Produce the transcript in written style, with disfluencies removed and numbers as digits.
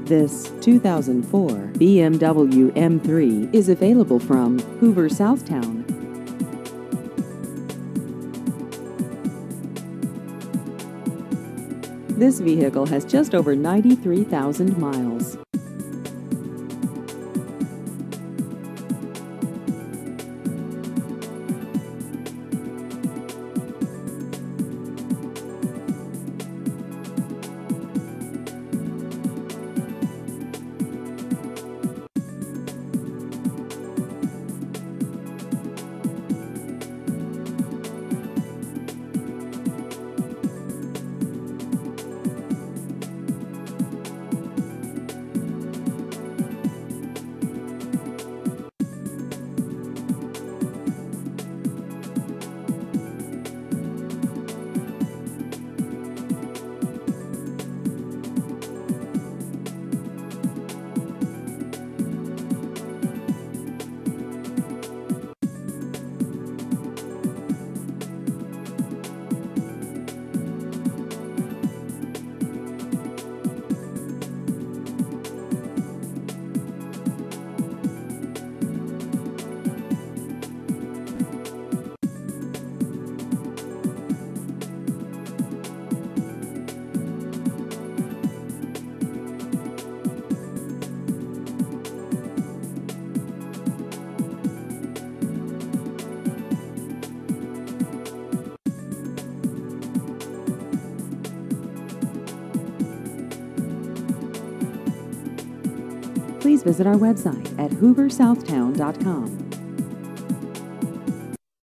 This 2004 BMW M3 is available from Hoover, Southtown. This vehicle has just over 93,000 miles. Please visit our website at hooversouthtown.com.